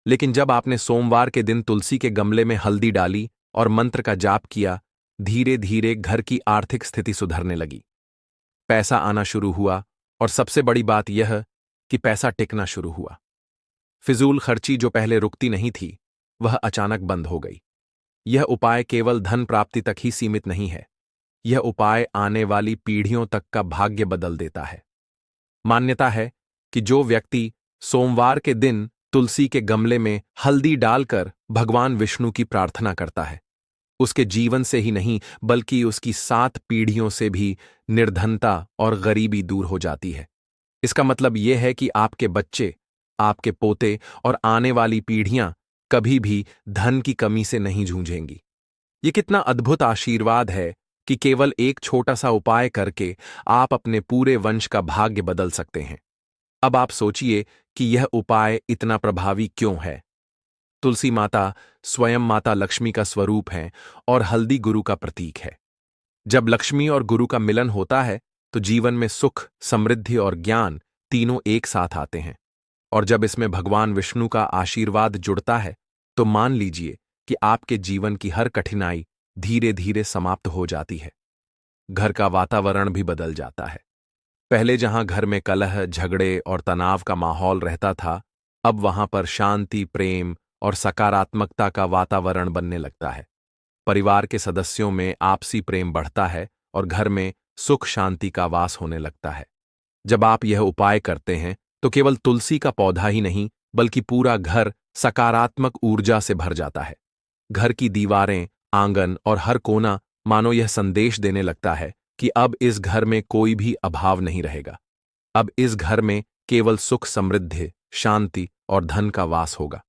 लेकिन जब आपने सोमवार के दिन तुलसी के गमले में हल्दी डाली और मंत्र का जाप किया, धीरे धीरे घर की आर्थिक स्थिति सुधरने लगी। पैसा आना शुरू हुआ और सबसे बड़ी बात यह कि पैसा टिकना शुरू हुआ। फिजूल खर्ची जो पहले रुकती नहीं थी, वह अचानक बंद हो गई। यह उपाय केवल धन प्राप्ति तक ही सीमित नहीं है। यह उपाय आने वाली पीढ़ियों तक का भाग्य बदल देता है। मान्यता है कि जो व्यक्ति सोमवार के दिन तुलसी के गमले में हल्दी डालकर भगवान विष्णु की प्रार्थना करता है, उसके जीवन से ही नहीं बल्कि उसकी 7 पीढ़ियों से भी निर्धनता और गरीबी दूर हो जाती है। इसका मतलब यह है कि आपके बच्चे, आपके पोते और आने वाली पीढ़ियां कभी भी धन की कमी से नहीं जूझेंगी। ये कितना अद्भुत आशीर्वाद है कि केवल एक छोटा सा उपाय करके आप अपने पूरे वंश का भाग्य बदल सकते हैं। अब आप सोचिए कि यह उपाय इतना प्रभावी क्यों है। तुलसी माता स्वयं माता लक्ष्मी का स्वरूप है और हल्दी गुरु का प्रतीक है। जब लक्ष्मी और गुरु का मिलन होता है तो जीवन में सुख, समृद्धि और ज्ञान तीनों एक साथ आते हैं। और जब इसमें भगवान विष्णु का आशीर्वाद जुड़ता है तो मान लीजिए कि आपके जीवन की हर कठिनाई धीरे धीरे समाप्त हो जाती है। घर का वातावरण भी बदल जाता है। पहले जहां घर में कलह, झगड़े और तनाव का माहौल रहता था, अब वहां पर शांति, प्रेम और सकारात्मकता का वातावरण बनने लगता है। परिवार के सदस्यों में आपसी प्रेम बढ़ता है और घर में सुख शांति का वास होने लगता है। जब आप यह उपाय करते हैं तो केवल तुलसी का पौधा ही नहीं बल्कि पूरा घर सकारात्मक ऊर्जा से भर जाता है। घर की दीवारें, आंगन और हर कोना मानो यह संदेश देने लगता है कि अब इस घर में कोई भी अभाव नहीं रहेगा। अब इस घर में केवल सुख, समृद्धि, शांति और धन का वास होगा।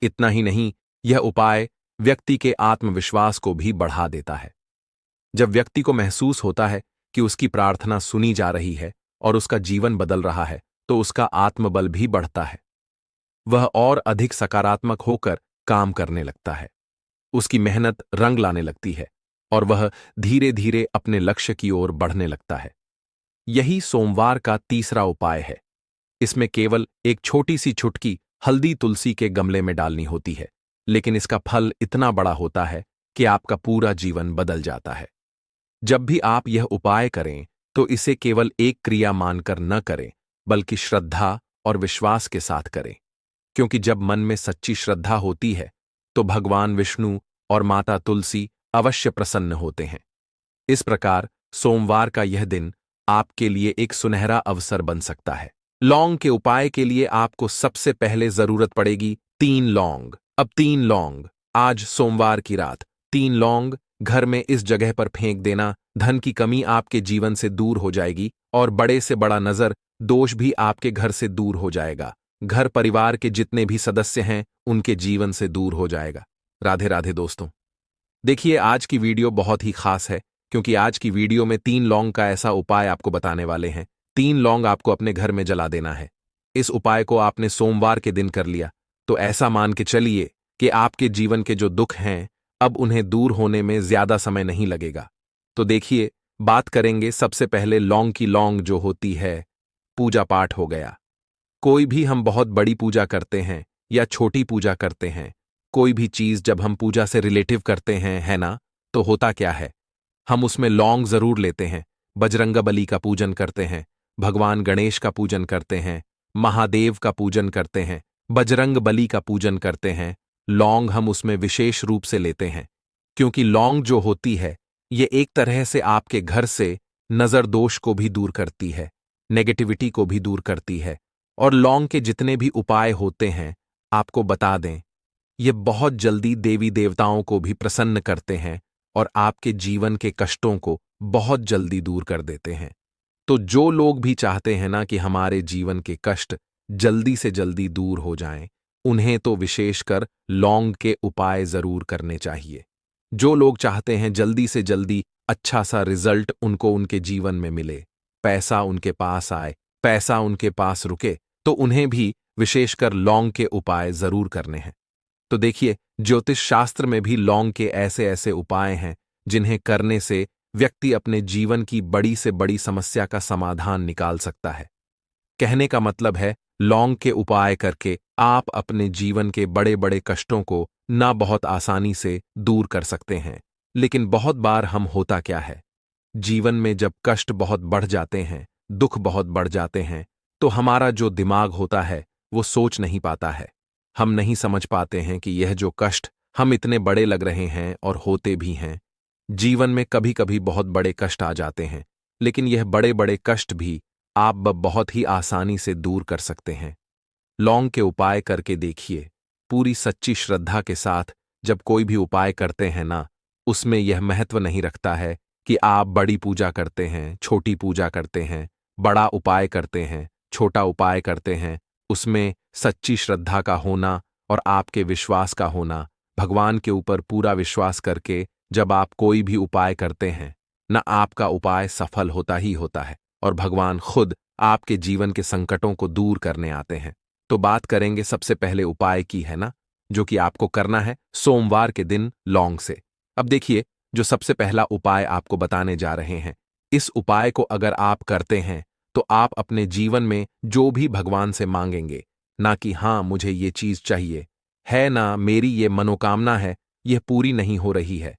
इतना ही नहीं, यह उपाय व्यक्ति के आत्मविश्वास को भी बढ़ा देता है। जब व्यक्ति को महसूस होता है कि उसकी प्रार्थना सुनी जा रही है और उसका जीवन बदल रहा है, तो उसका आत्मबल भी बढ़ता है। वह और अधिक सकारात्मक होकर काम करने लगता है। उसकी मेहनत रंग लाने लगती है और वह धीरे धीरे अपने लक्ष्य की ओर बढ़ने लगता है। यही सोमवार का तीसरा उपाय है। इसमें केवल एक छोटी सी चुटकी हल्दी तुलसी के गमले में डालनी होती है, लेकिन इसका फल इतना बड़ा होता है कि आपका पूरा जीवन बदल जाता है। जब भी आप यह उपाय करें तो इसे केवल एक क्रिया मानकर न करें, बल्कि श्रद्धा और विश्वास के साथ करें, क्योंकि जब मन में सच्ची श्रद्धा होती है तो भगवान विष्णु और माता तुलसी अवश्य प्रसन्न होते हैं। इस प्रकार सोमवार का यह दिन आपके लिए एक सुनहरा अवसर बन सकता है। लौंग के उपाय के लिए आपको सबसे पहले जरूरत पड़ेगी 3 लौंग। अब 3 लौंग, आज सोमवार की रात 3 लौंग घर में इस जगह पर फेंक देना। धन की कमी आपके जीवन से दूर हो जाएगी और बड़े से बड़ा नजर दोष भी आपके घर से दूर हो जाएगा। घर परिवार के जितने भी सदस्य हैं उनके जीवन से दूर हो जाएगा। राधे राधे दोस्तों। देखिए, आज की वीडियो बहुत ही खास है क्योंकि आज की वीडियो में 3 लौंग का ऐसा उपाय आपको बताने वाले हैं। 3 लौंग आपको अपने घर में जला देना है। इस उपाय को आपने सोमवार के दिन कर लिया तो ऐसा मान के चलिए कि आपके जीवन के जो दुख हैं अब उन्हें दूर होने में ज्यादा समय नहीं लगेगा। तो देखिए, बात करेंगे सबसे पहले लौंग की। लौंग जो होती है, पूजा पाठ हो गया। कोई भी हम बहुत बड़ी पूजा करते हैं या छोटी पूजा करते हैं, कोई भी चीज जब हम पूजा से रिलेटिव करते हैं, है ना, तो होता क्या है, हम उसमें लौंग जरूर लेते हैं। बजरंगबली का पूजन करते हैं, भगवान गणेश का पूजन करते हैं, महादेव का पूजन करते हैं, बजरंगबली का पूजन करते हैं। लौंग हम उसमें विशेष रूप से लेते हैं क्योंकि लौंग जो होती है ये एक तरह से आपके घर से नजर दोष को भी दूर करती है, नेगेटिविटी को भी दूर करती है। और लौंग के जितने भी उपाय होते हैं, आपको बता दें, ये बहुत जल्दी देवी देवताओं को भी प्रसन्न करते हैं और आपके जीवन के कष्टों को बहुत जल्दी दूर कर देते हैं। तो जो लोग भी चाहते हैं ना कि हमारे जीवन के कष्ट जल्दी से जल्दी दूर हो जाएं, उन्हें तो विशेषकर लौंग के उपाय जरूर करने चाहिए। जो लोग चाहते हैं जल्दी से जल्दी अच्छा सा रिजल्ट उनको उनके जीवन में मिले, पैसा उनके पास आए, पैसा उनके पास रुके, तो उन्हें भी विशेषकर लौंग के उपाय जरूर करने हैं। तो देखिए, ज्योतिष शास्त्र में भी लौंग के ऐसे ऐसे उपाय हैं जिन्हें करने से व्यक्ति अपने जीवन की बड़ी से बड़ी समस्या का समाधान निकाल सकता है। कहने का मतलब है, लौंग के उपाय करके आप अपने जीवन के बड़े बड़े कष्टों को ना बहुत आसानी से दूर कर सकते हैं। लेकिन बहुत बार हम होता क्या है, जीवन में जब कष्ट बहुत बढ़ जाते हैं, दुख बहुत बढ़ जाते हैं, तो हमारा जो दिमाग होता है वो सोच नहीं पाता है। हम नहीं समझ पाते हैं कि यह जो कष्ट हम इतने बड़े लग रहे हैं और होते भी हैं। जीवन में कभी कभी बहुत बड़े कष्ट आ जाते हैं, लेकिन यह बड़े बड़े कष्ट भी आप बहुत ही आसानी से दूर कर सकते हैं। लौंग के उपाय करके देखिए। पूरी सच्ची श्रद्धा के साथ जब कोई भी उपाय करते हैं ना, उसमें यह महत्व नहीं रखता है कि आप बड़ी पूजा करते हैं, छोटी पूजा करते हैं, बड़ा उपाय करते हैं, छोटा उपाय करते हैं। उसमें सच्ची श्रद्धा का होना और आपके विश्वास का होना, भगवान के ऊपर पूरा विश्वास करके जब आप कोई भी उपाय करते हैं न, आपका उपाय सफल होता ही होता है और भगवान खुद आपके जीवन के संकटों को दूर करने आते हैं। तो बात करेंगे सबसे पहले उपाय की, है ना, जो कि आपको करना है सोमवार के दिन लौंग से। अब देखिए, जो सबसे पहला उपाय आपको बताने जा रहे हैं, इस उपाय को अगर आप करते हैं तो आप अपने जीवन में जो भी भगवान से मांगेंगे, ना कि हाँ मुझे ये चीज चाहिए है, ना मेरी ये मनोकामना है, यह पूरी नहीं हो रही है,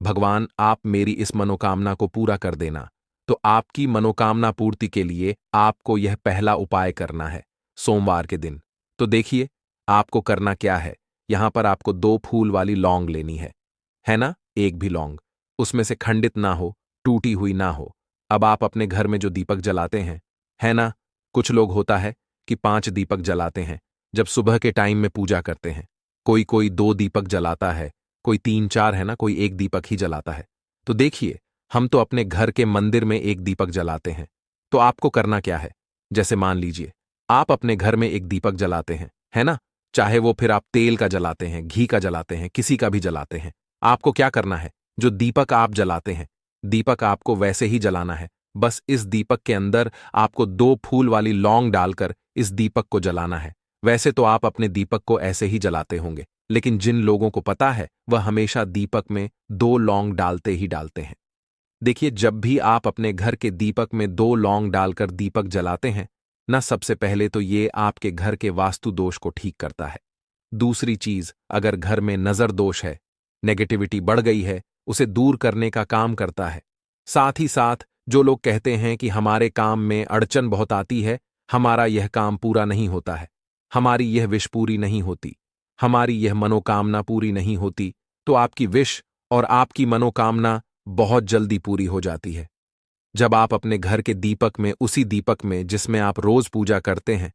भगवान आप मेरी इस मनोकामना को पूरा कर देना। तो आपकी मनोकामना पूर्ति के लिए आपको यह पहला उपाय करना है सोमवार के दिन। तो देखिए आपको करना क्या है। यहां पर आपको 2 फूल वाली लौंग लेनी है ना, एक भी लौंग उसमें से खंडित ना हो, टूटी हुई ना हो। अब आप अपने घर में जो दीपक जलाते हैं, है ना, कुछ लोग होता है कि 5 दीपक जलाते हैं जब सुबह के टाइम में पूजा करते हैं, कोई कोई 2 दीपक जलाता है, कोई 3-4, है ना, कोई 1 दीपक ही जलाता है। तो देखिए हम तो अपने घर के मंदिर में 1 दीपक जलाते हैं। तो आपको करना क्या है, जैसे मान लीजिए आप अपने घर में 1 दीपक जलाते हैं, है ना, चाहे वो फिर आप तेल का जलाते हैं, घी का जलाते हैं, किसी का भी जलाते हैं, आपको क्या करना है, जो दीपक आप जलाते हैं, दीपक आपको वैसे ही जलाना है। बस इस दीपक के अंदर आपको 2 फूल वाली लौंग डालकर इस दीपक को जलाना है। वैसे तो आप अपने दीपक को ऐसे ही जलाते होंगे, लेकिन जिन लोगों को पता है वह हमेशा दीपक में 2 लौंग डालते ही डालते हैं। देखिए जब भी आप अपने घर के दीपक में 2 लौंग डालकर दीपक जलाते हैं ना, सबसे पहले तो ये आपके घर के वास्तु दोष को ठीक करता है। दूसरी चीज, अगर घर में नजर दोष है, नेगेटिविटी बढ़ गई है, उसे दूर करने का काम करता है। साथ ही साथ जो लोग कहते हैं कि हमारे काम में अड़चन बहुत आती है, हमारा यह काम पूरा नहीं होता है, हमारी यह विश पूरी नहीं होती, हमारी यह मनोकामना पूरी नहीं होती, तो आपकी विश और आपकी मनोकामना बहुत जल्दी पूरी हो जाती है। जब आप अपने घर के दीपक में, उसी दीपक में जिसमें आप रोज पूजा करते हैं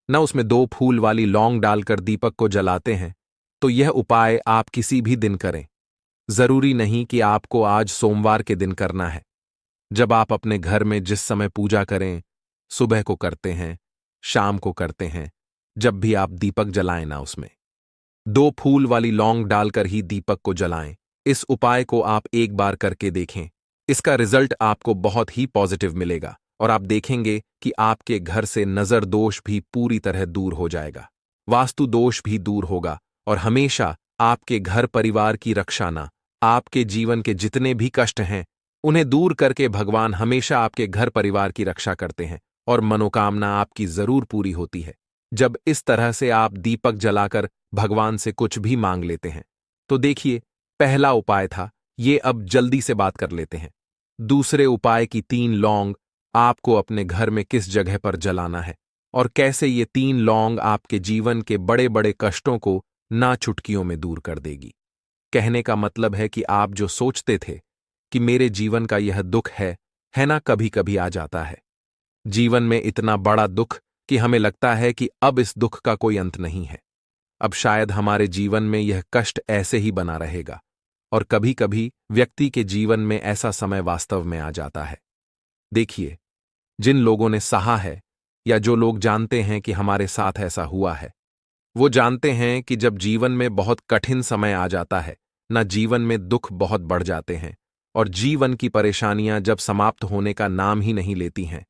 ना, उसमें 2 फूल वाली लौंग डालकर दीपक को जलाते हैं, तो यह उपाय आप किसी भी दिन करें। जरूरी नहीं कि आपको आज सोमवार के दिन करना है। जब आप अपने घर में जिस समय पूजा करें, सुबह को करते हैं, शाम को करते हैं, जब भी आप दीपक जलाएं ना, उसमें 2 फूल वाली लौंग डालकर ही दीपक को जलाएं। इस उपाय को आप एक बार करके देखें, इसका रिजल्ट आपको बहुत ही पॉजिटिव मिलेगा और आप देखेंगे कि आपके घर से नजर दोष भी पूरी तरह दूर हो जाएगा, वास्तु दोष भी दूर होगा और हमेशा आपके घर परिवार की रक्षा ना, आपके जीवन के जितने भी कष्ट हैं उन्हें दूर करके भगवान हमेशा आपके घर परिवार की रक्षा करते हैं और मनोकामना आपकी जरूर पूरी होती है जब इस तरह से आप दीपक जलाकर भगवान से कुछ भी मांग लेते हैं। तो देखिए पहला उपाय था ये, अब जल्दी से बात कर लेते हैं। दूसरे उपाय की 3 लौंग आपको अपने घर में किस जगह पर जलाना है और कैसे ये 3 लौंग आपके जीवन के बड़े बड़े कष्टों को ना चुटकियों में दूर कर देगी। कहने का मतलब है कि आप जो सोचते थे कि मेरे जीवन का यह दुख है ना, कभी कभी आ जाता है जीवन में इतना बड़ा दुख कि हमें लगता है कि अब इस दुख का कोई अंत नहीं है, अब शायद हमारे जीवन में यह कष्ट ऐसे ही बना रहेगा। और कभी कभी व्यक्ति के जीवन में ऐसा समय वास्तव में आ जाता है। देखिए जिन लोगों ने सहा है या जो लोग जानते हैं कि हमारे साथ ऐसा हुआ है, वो जानते हैं कि जब जीवन में बहुत कठिन समय आ जाता है ना, जीवन में दुख बहुत बढ़ जाते हैं और जीवन की परेशानियां जब समाप्त होने का नाम ही नहीं लेती हैं,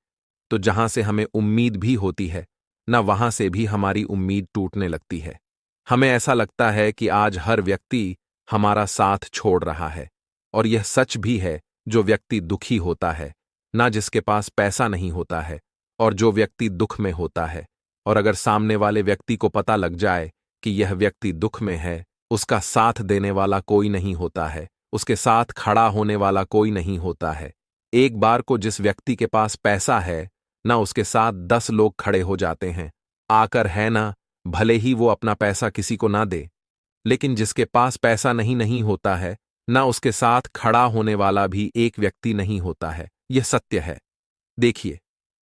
तो जहां से हमें उम्मीद भी होती है ना, वहां से भी हमारी उम्मीद टूटने लगती है। हमें ऐसा लगता है कि आज हर व्यक्ति हमारा साथ छोड़ रहा है और यह सच भी है। जो व्यक्ति दुखी होता है ना, जिसके पास पैसा नहीं होता है, और जो व्यक्ति दुख में होता है, और अगर सामने वाले व्यक्ति को पता लग जाए कि यह व्यक्ति दुख में है, उसका साथ देने वाला कोई नहीं होता है, उसके साथ खड़ा होने वाला कोई नहीं होता है। एक बार को जिस व्यक्ति के पास पैसा है ना, उसके साथ 10 लोग खड़े हो जाते हैं आकर, है ना, भले ही वो अपना पैसा किसी को ना दे, लेकिन जिसके पास पैसा नहीं होता है ना, उसके साथ खड़ा होने वाला भी एक व्यक्ति नहीं होता है। यह सत्य है। देखिए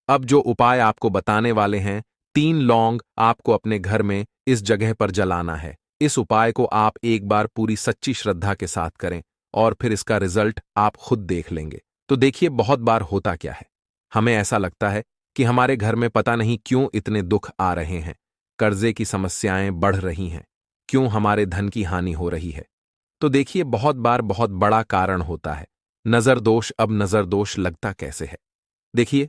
अब जो उपाय आपको बताने वाले हैं, 3 लौंग आपको अपने घर में इस जगह पर जलाना है। इस उपाय को आप एक बार पूरी सच्ची श्रद्धा के साथ करें और फिर इसका रिजल्ट आप खुद देख लेंगे। तो देखिए बहुत बार होता क्या है, हमें ऐसा लगता है कि हमारे घर में पता नहीं क्यों इतने दुख आ रहे हैं, कर्जे की समस्याएं बढ़ रही हैं, क्यों हमारे धन की हानि हो रही है। तो देखिए बहुत बार बहुत बड़ा कारण होता है नजर दोष। अब नजर दोष लगता कैसे है? देखिए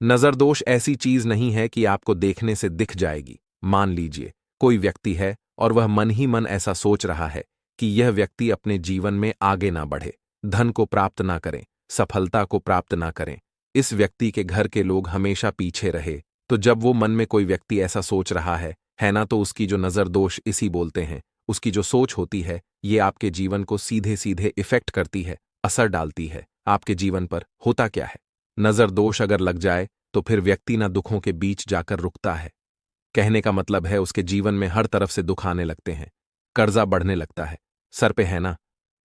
नजर दोष ऐसी चीज नहीं है कि आपको देखने से दिख जाएगी। मान लीजिए कोई व्यक्ति है और वह मन ही मन ऐसा सोच रहा है कि यह व्यक्ति अपने जीवन में आगे ना बढ़े, धन को प्राप्त ना करें, सफलता को प्राप्त ना करें। इस व्यक्ति के घर के लोग हमेशा पीछे रहे। तो जब वो मन में कोई व्यक्ति ऐसा सोच रहा है ना, तो उसकी जो नज़र दोष इसी बोलते हैं। उसकी जो सोच होती है ये आपके जीवन को सीधे सीधे इफेक्ट करती है, असर डालती है आपके जीवन पर। होता क्या है, नज़र दोष अगर लग जाए तो फिर व्यक्ति ना दुखों के बीच जाकर रुकता है। कहने का मतलब है उसके जीवन में हर तरफ से दुख आने लगते हैं, कर्जा बढ़ने लगता है, सर पे है ना,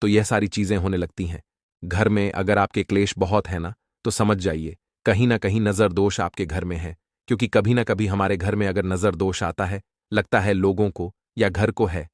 तो यह सारी चीजें होने लगती हैं। घर में अगर आपके क्लेश बहुत है ना, तो समझ जाइए कहीं ना कहीं नजर दोष आपके घर में है। क्योंकि कभी ना कभी हमारे घर में अगर नजर दोष आता है, लगता है लोगों को या घर को है,